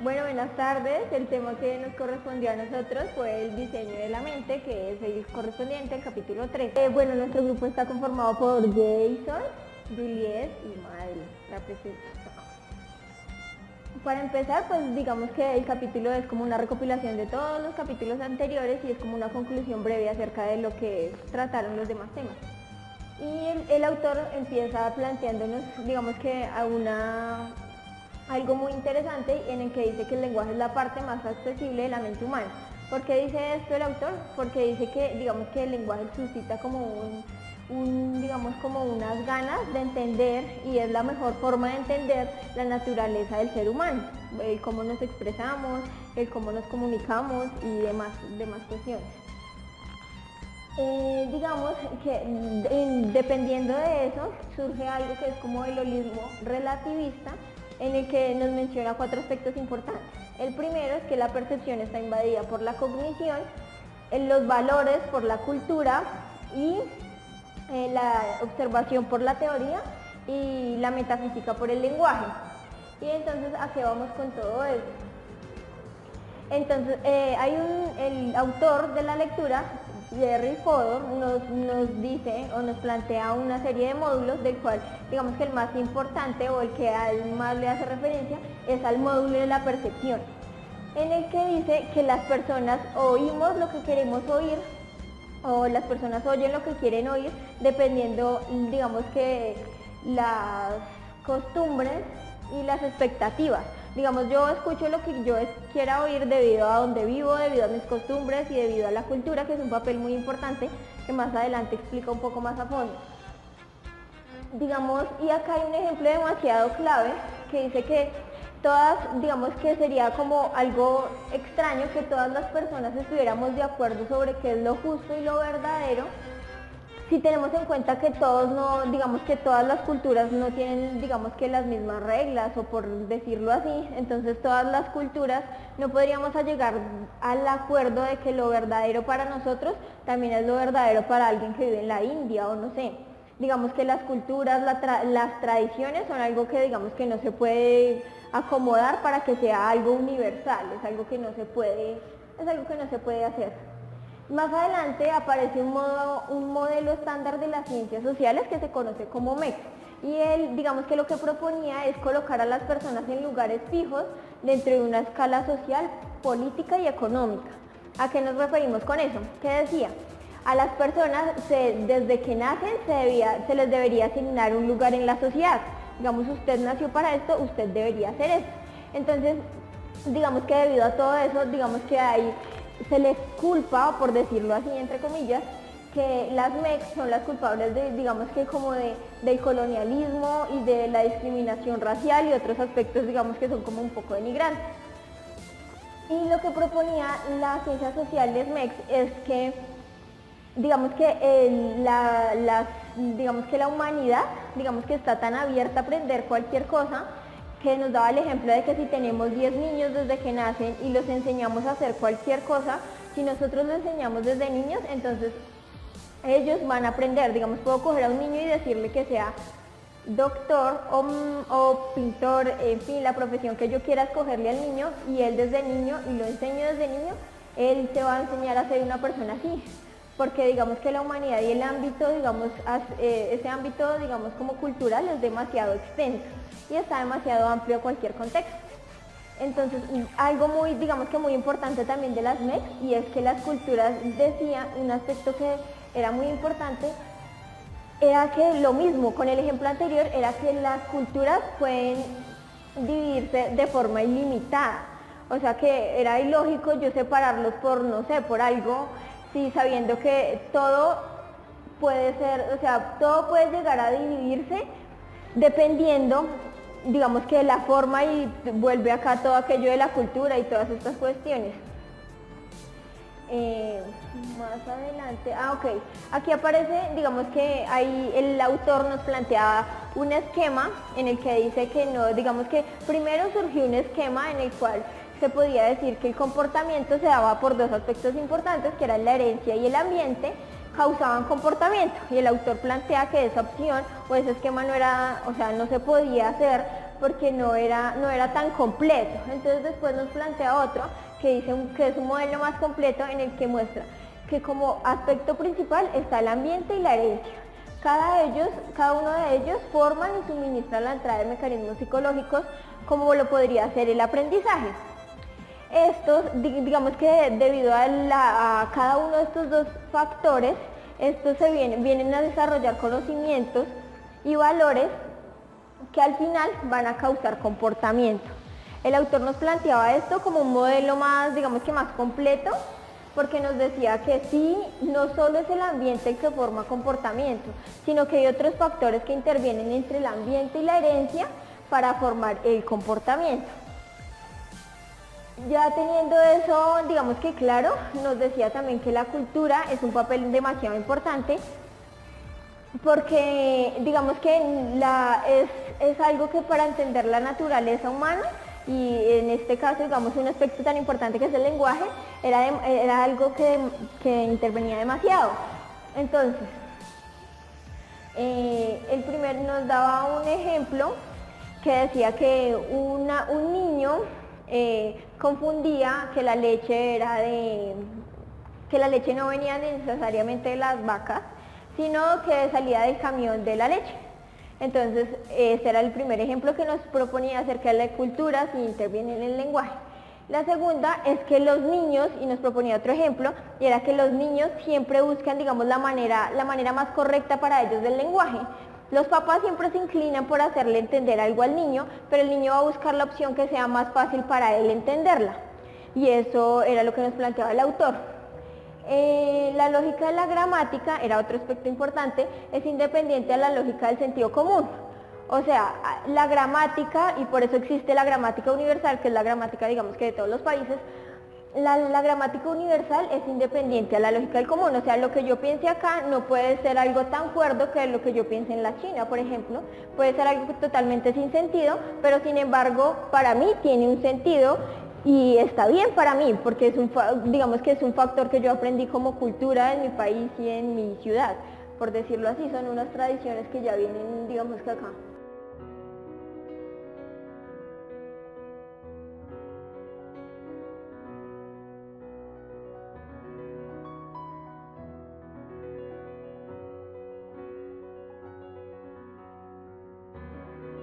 Bueno, buenas tardes. El tema que nos correspondió a nosotros fue el diseño de la mente, que es el correspondiente al capítulo 3. Bueno, nuestro grupo está conformado por Jason, Juliet y Madeleine, la presento. Para empezar, pues digamos que el capítulo es como una recopilación de todos los capítulos anteriores y es como una conclusión breve acerca de lo que trataron los demás temas. Y el autor empieza planteándonos, digamos que algo muy interesante en el que dice que el lenguaje es la parte más accesible de la mente humana. ¿Por qué dice esto el autor? Porque dice que, digamos que el lenguaje suscita como digamos como unas ganas de entender y es la mejor forma de entender la naturaleza del ser humano, el cómo nos expresamos, el cómo nos comunicamos y demás cuestiones. Digamos que dependiendo de eso surge algo que es como el holismo relativista, en el que nos menciona 4 aspectos importantes. El primero es que la percepción está invadida por la cognición, los valores por la cultura y la observación por la teoría y la metafísica por el lenguaje. Y entonces, ¿a qué vamos con todo eso? Entonces, el autor de la lectura, Jerry Fodor, nos dice o nos plantea una serie de módulos, del cual digamos que el más importante o el que más le hace referencia es al módulo de la percepción, en el que dice que las personas oímos lo que queremos oír o las personas oyen lo que quieren oír dependiendo, digamos que las costumbres y las expectativas. Digamos, yo escucho lo que yo quiera oír debido a donde vivo, debido a mis costumbres y debido a la cultura, que es un papel muy importante que más adelante explica un poco más a fondo. Digamos, y acá hay un ejemplo demasiado clave que dice que digamos que sería como algo extraño que todas las personas estuviéramos de acuerdo sobre qué es lo justo y lo verdadero, si tenemos en cuenta que digamos que todas las culturas no tienen, digamos que las mismas reglas, o por decirlo así, entonces todas las culturas no podríamos llegar al acuerdo de que lo verdadero para nosotros también es lo verdadero para alguien que vive en la India o no sé. Digamos que las culturas, las tradiciones son algo que digamos que no se puede acomodar para que sea algo universal, es algo que no se puede hacer. Más adelante aparece un modelo estándar de las ciencias sociales que se conoce como MEC, y él, digamos que lo que proponía es colocar a las personas en lugares fijos dentro de una escala social, política y económica. ¿A qué nos referimos con eso? ¿Qué decía? A las personas desde que nacen se les debería asignar un lugar en la sociedad. Digamos, usted nació para esto, usted debería hacer esto. Entonces, digamos que debido a todo eso, digamos que se les culpa, por decirlo así, entre comillas, que las MEC son las culpables digamos que como del colonialismo y de la discriminación racial y otros aspectos, digamos que son como un poco denigrantes. Y lo que proponía las ciencias sociales MEC es que, digamos que digamos que la humanidad, digamos que está tan abierta a aprender cualquier cosa, que nos daba el ejemplo de que si tenemos 10 niños desde que nacen y los enseñamos a hacer cualquier cosa, si nosotros los enseñamos desde niños, entonces ellos van a aprender. Digamos, puedo coger a un niño y decirle que sea doctor o pintor, en fin, la profesión que yo quiera escogerle al niño, y él desde niño, y lo enseño desde niño, él se va a enseñar a ser una persona así. Porque digamos que la humanidad y el ámbito, digamos, ese ámbito, digamos, como cultural es demasiado extenso y está demasiado amplio a cualquier contexto. Entonces, algo muy, digamos que muy importante también de las MEC, y es que las culturas, decía un aspecto que era muy importante, era que lo mismo con el ejemplo anterior, era que las culturas pueden dividirse de forma ilimitada. O sea que era ilógico yo separarlos por, no sé, por algo, sí, sabiendo que todo puede ser, o sea, todo puede llegar a dividirse dependiendo, digamos que de la forma, y vuelve acá todo aquello de la cultura y todas estas cuestiones. Más adelante, ok, aquí aparece, digamos que ahí el autor nos planteaba un esquema en el que dice que no, digamos que primero surgió un esquema en el cual se podía decir que el comportamiento se daba por 2 aspectos importantes, que eran la herencia y el ambiente, causaban comportamiento, y el autor plantea que esa opción o ese esquema no se podía hacer porque no era tan completo. Entonces después nos plantea otro que dice que es un modelo más completo en el que muestra que como aspecto principal está el ambiente y la herencia. Cada uno de ellos forman y suministran la entrada de mecanismos psicológicos como lo podría ser el aprendizaje. Estos, digamos que debido a cada uno de estos dos factores, estos vienen a desarrollar conocimientos y valores que al final van a causar comportamiento. El autor nos planteaba esto como un modelo más, digamos que más completo, porque nos decía que sí, no solo es el ambiente el que forma comportamiento, sino que hay otros factores que intervienen entre el ambiente y la herencia para formar el comportamiento. Ya teniendo eso, digamos que claro, nos decía también que la cultura es un papel demasiado importante, porque digamos que es algo que para entender la naturaleza humana, y en este caso digamos un aspecto tan importante que es el lenguaje, era algo que intervenía demasiado. Entonces, el primer nos daba un ejemplo que decía que un niño confundía que la leche no venía necesariamente de las vacas, sino que salía del camión de la leche. Entonces, ese era el primer ejemplo que nos proponía acerca de la cultura si interviene en el lenguaje. La segunda es que los niños, y nos proponía otro ejemplo, y era que los niños siempre buscan, digamos, la manera más correcta para ellos del lenguaje. Los papás siempre se inclinan por hacerle entender algo al niño, pero el niño va a buscar la opción que sea más fácil para él entenderla. Y eso era lo que nos planteaba el autor. La lógica de la gramática, era otro aspecto importante, es independiente a la lógica del sentido común. O sea, la gramática, y por eso existe la gramática universal, que es la gramática, digamos que de todos los países, la gramática universal es independiente a la lógica del común. O sea, lo que yo piense acá no puede ser algo tan cuerdo que lo que yo piense en la China, por ejemplo. Puede ser algo totalmente sin sentido, pero sin embargo, para mí tiene un sentido. Y está bien para mí, porque digamos que es un factor que yo aprendí como cultura en mi país y en mi ciudad, por decirlo así, son unas tradiciones que ya vienen, digamos que acá.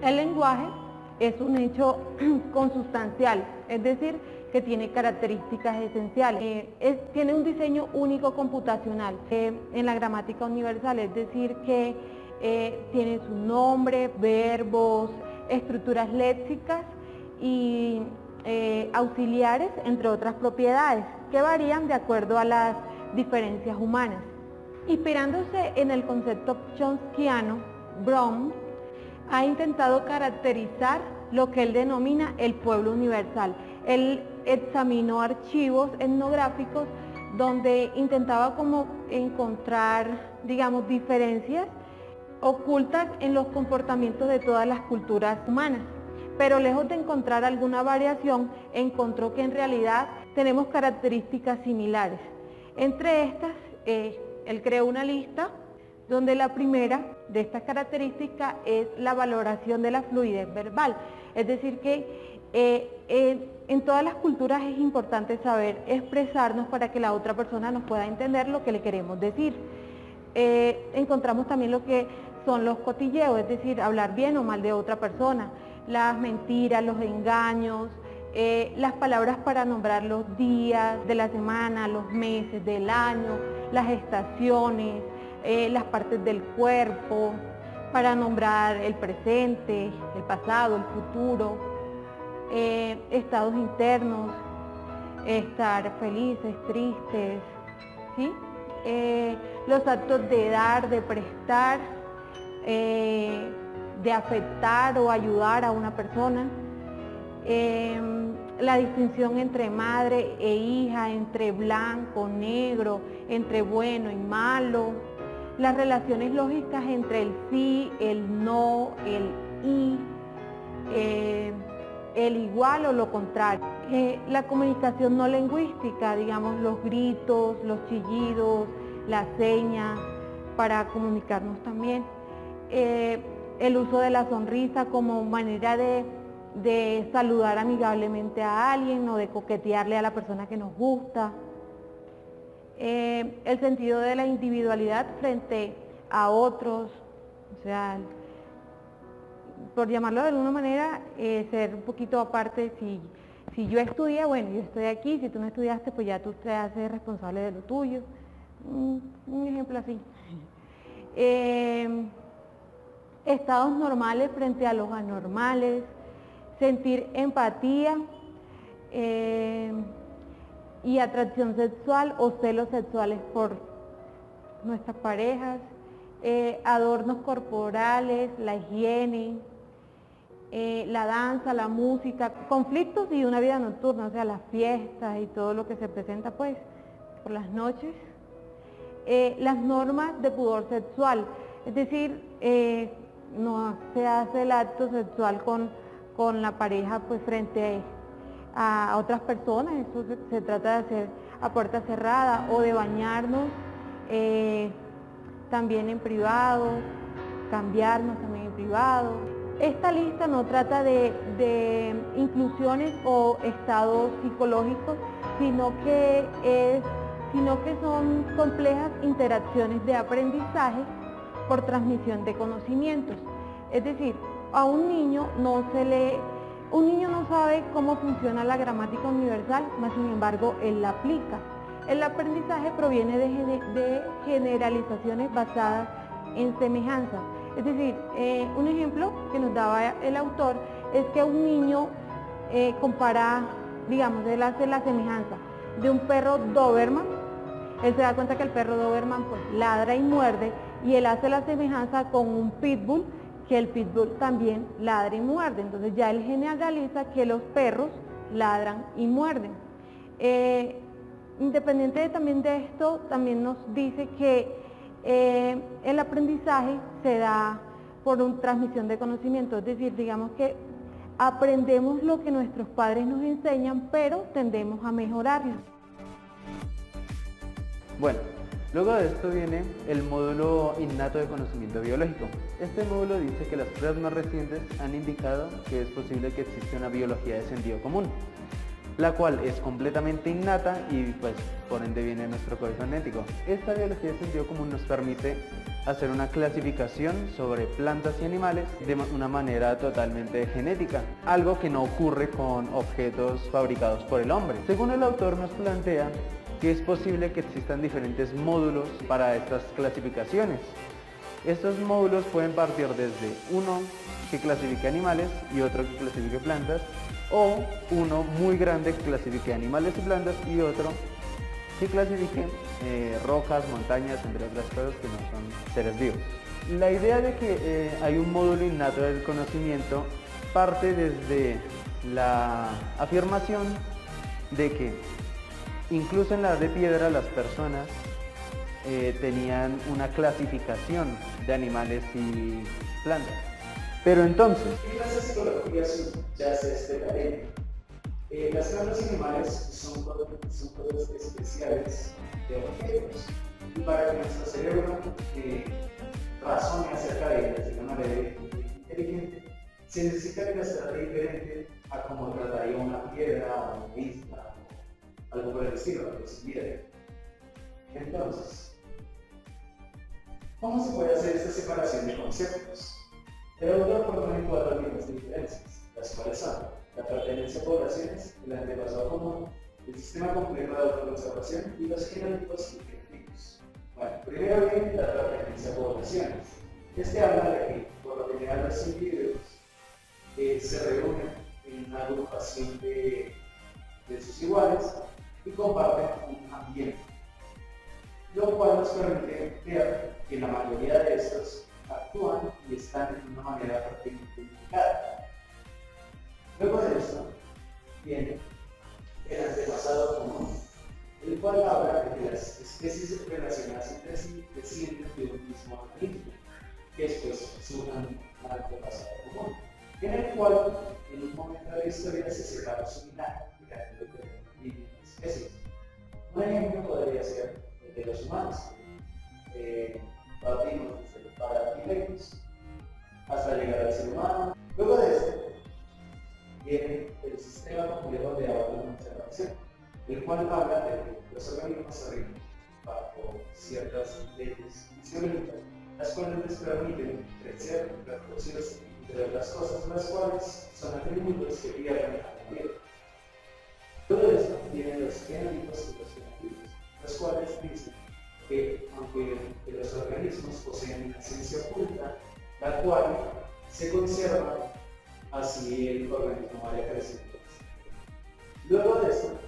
El lenguaje es un hecho consustancial, es decir, que tiene características esenciales. Tiene un diseño único computacional en la gramática universal, es decir, que tiene su nombre, verbos, estructuras léxicas y auxiliares, entre otras propiedades, que varían de acuerdo a las diferencias humanas. Inspirándose en el concepto chomskiano, Bloom ha intentado caracterizar lo que él denomina el pueblo universal. Él examinó archivos etnográficos donde intentaba como encontrar, digamos, diferencias ocultas en los comportamientos de todas las culturas humanas. Pero lejos de encontrar alguna variación, encontró que en realidad tenemos características similares. Entre estas, él creó una lista donde la primera de estas características es la valoración de la fluidez verbal. Es decir, que en todas las culturas es importante saber expresarnos para que la otra persona nos pueda entender lo que le queremos decir. Encontramos también lo que son los cotilleos, es decir, hablar bien o mal de otra persona, las mentiras, los engaños, las palabras para nombrar los días de la semana, los meses del año, las estaciones, las partes del cuerpo, para nombrar el presente, el pasado, el futuro, estados internos, estar felices, tristes, ¿sí? Los actos de dar, de prestar, de afectar o ayudar a una persona, la distinción entre madre e hija, entre blanco, negro, entre bueno y malo, las relaciones lógicas entre el sí, el no, el y, el igual o lo contrario. La comunicación no lingüística, digamos los gritos, los chillidos, las señas para comunicarnos también. el uso de la sonrisa como manera de saludar amigablemente a alguien o de coquetearle a la persona que nos gusta. El sentido de la individualidad frente a otros, o sea, por llamarlo de alguna manera, ser un poquito aparte. Si yo estudié, bueno, yo estoy aquí, si tú no estudiaste, pues ya tú te haces responsable de lo tuyo. Un ejemplo así. Estados normales frente a los anormales, sentir empatía y atracción sexual o celos sexuales por nuestras parejas, adornos corporales, la higiene, la danza, la música, conflictos y una vida nocturna, o sea, las fiestas y todo lo que se presenta pues por las noches. Las normas de pudor sexual, es decir, no se hace el acto sexual con la pareja pues frente a otras personas, eso se trata de hacer a puerta cerrada o de bañarnos también en privado, cambiarnos también en privado. Esta lista no trata de inclusiones o estados psicológicos, sino que son complejas interacciones de aprendizaje por transmisión de conocimientos. Es decir, a un niño no sabe cómo funciona la gramática universal, mas sin embargo él la aplica. El aprendizaje proviene de generalizaciones basadas en semejanzas. Es decir, un ejemplo que nos daba el autor es que un niño compara, digamos, él hace la semejanza de un perro Doberman. Él se da cuenta que el perro Doberman pues ladra y muerde, y él hace la semejanza con un pitbull, que el pitbull también ladra y muerde. Entonces ya él generaliza que los perros ladran y muerden. Independiente también de esto, también nos dice que el aprendizaje se da por transmisión de conocimiento, es decir, digamos que aprendemos lo que nuestros padres nos enseñan, pero tendemos a mejorarlo. Bueno, luego de esto viene el módulo innato de conocimiento biológico. Este módulo dice que las pruebas más recientes han indicado que es posible que exista una biología de sentido común, la cual es completamente innata y pues por ende viene nuestro código genético. Esta biología de sentido común nos permite hacer una clasificación sobre plantas y animales de una manera totalmente genética, algo que no ocurre con objetos fabricados por el hombre. Según el autor nos plantea que es posible que existan diferentes módulos para estas clasificaciones. Estos módulos pueden partir desde uno que clasifique animales y otro que clasifique plantas, o uno muy grande que clasifique animales y plantas y otro que clasifique rocas, montañas, entre otras cosas que no son seres vivos. La idea de que hay un módulo innato del conocimiento parte desde la afirmación de que incluso en la edad de piedra las personas tenían una clasificación de animales y plantas. Pero entonces, ¿qué clase de psicología subyace este talento? Las plantas y animales son cosas especiales de objetos, y para que nuestro cerebro razone acerca de ellas de una manera inteligente, se necesita que las trate diferente a como trataría una piedra o una isla, algo por el estilo, algo similar. Entonces, ¿cómo se puede hacer esta separación de conceptos? El autor propone 4 tipos de diferencias, las cuales son la pertenencia a poblaciones, el antepasado común, el sistema complejo de autoconservación y los genotipos y genotivos. Bueno, primero viene la pertenencia a poblaciones. Este habla de que, por lo general, los individuos se reúnen en una agrupación de sus iguales y comparten un ambiente, lo cual nos permite ver que la mayoría de estos actúan y están de una manera perfectamente unificada. Luego de esto viene el antepasado común, el cual habla de que las especies relacionadas entre sí descienden de un mismo organismo, que después surjan un antepasado común, en el cual en un momento de la historia se separa su linaje, creando diferentes especies. Un ejemplo podría ser el de los humanos. Partimos desde los Parapilectus hasta llegar al ser humano. Luego de esto viene el sistema complejo de autoconservación, el cual habla de que los organismos se rigen bajo ciertas leyes fisiológicas, las cuales les permiten crecer, reproducirse, entre otras cosas, las cuales son atributos que pierden a la vida. Todo esto vienen los genotipos y los fenotipos, los cuales dicen que aunque los organismos poseen una esencia oculta, la cual se conserva así el organismo vaya creciendo. Luego de esto,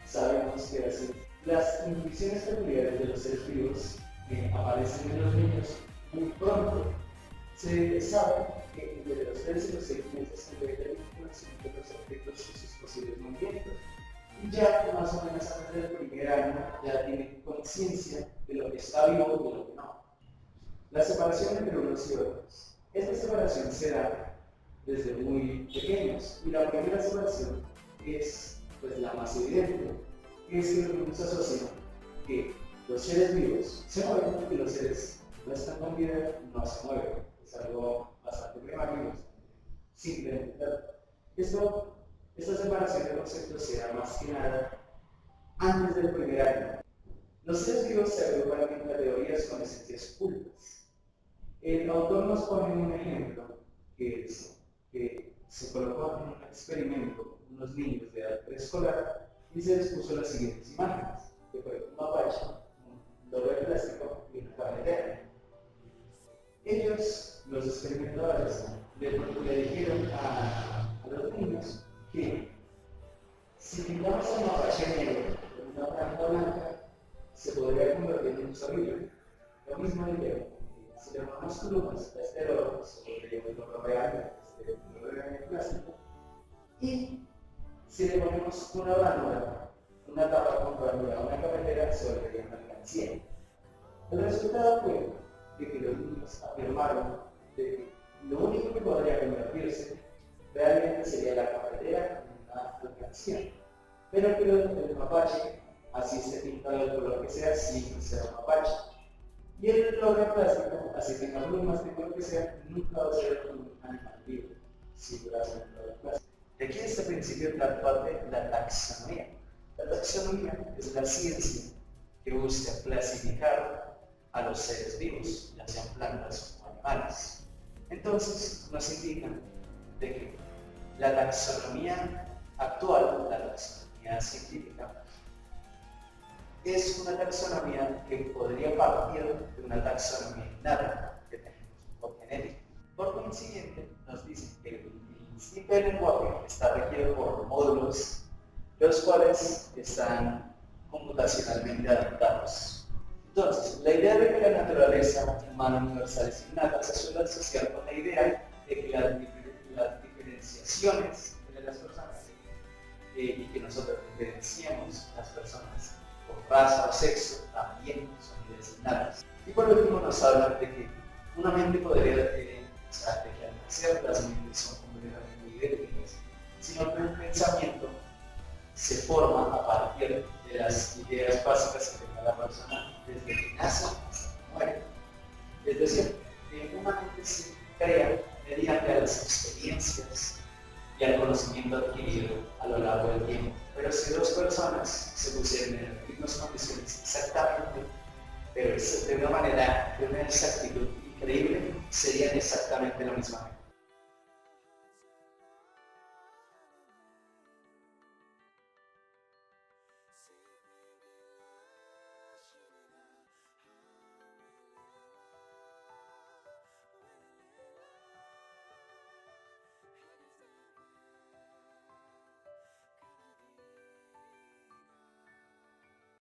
sabemos que así las intuiciones peculiares de los seres vivos que aparecen en los niños muy pronto. Se sabe que entre los 3 y los 6 meses se debe el conocimiento de los objetos y sus posibles movimientos. Y ya más o menos antes del primer año ya tiene conciencia de lo que está vivo y de lo que no. La separación entre unos y otros. Esta separación se da desde muy pequeños y la primera separación es pues, la más evidente, que es que los niños asocian que los seres vivos se mueven y los seres no están con vida no se mueven. Es algo bastante primario, simple. Esta separación de conceptos se da más que nada antes del primer año. Los seres vivos se agrupan en categorías con esencias ocultas. El autor nos pone un ejemplo que es que se colocó en un experimento unos niños de edad preescolar y se les puso las siguientes imágenes, que fue un mapache, un doble plástico y una carretera. Ellos, los experimentadores, le dijeron a los niños que si pintamos el mapache negro con una planta blanca, se podría convertir en un zorrillo. Lo mismo dijeron, si le ponemos plumas a este oro, se volvería un oro real, de plástico, y si le ponemos una válvula, una tapa con válvula a una carretera, se volvería una mercancía. El resultado fue de que los niños afirmaron de que lo único que podría convertirse realmente sería la carretera en una mercancía, pero que el mapache, así se pinta del color que sea, siempre será un mapache. Y el doble plástico, así tenga plumas, tenga lo que sea, nunca va a ser un animal vivo, si fuera un doble plástico. De aquí este principio parte la taxonomía. La taxonomía es la ciencia que busca clasificar a los seres vivos, ya sean plantas o animales. Entonces nos indica de que la taxonomía actual, la taxonomía científica, es una taxonomía que podría partir de una taxonomía innata que tenemos por genética. Por consiguiente, nos dice que el instinto del lenguaje está regido por módulos, los cuales están computacionalmente adaptados. Entonces, la idea de que la naturaleza humana universal es innata se suele asociar con la idea de que las diferenciaciones entre las personas y que nosotros diferenciemos las personas por raza o sexo también son ideas innatas. Y por último nos hablan de que una mente podría de que al nacer las mentes son completamente idénticas, sino que el pensamiento se forma a partir de las ideas básicas que tenga la persona desde que nace hasta que muere. Es decir, que una mente se crea mediante las experiencias y al conocimiento adquirido a lo largo del tiempo. Pero si dos personas se pusieran en las mismas condiciones exactamente, pero de una manera, de una exactitud increíble, serían exactamente la misma mente.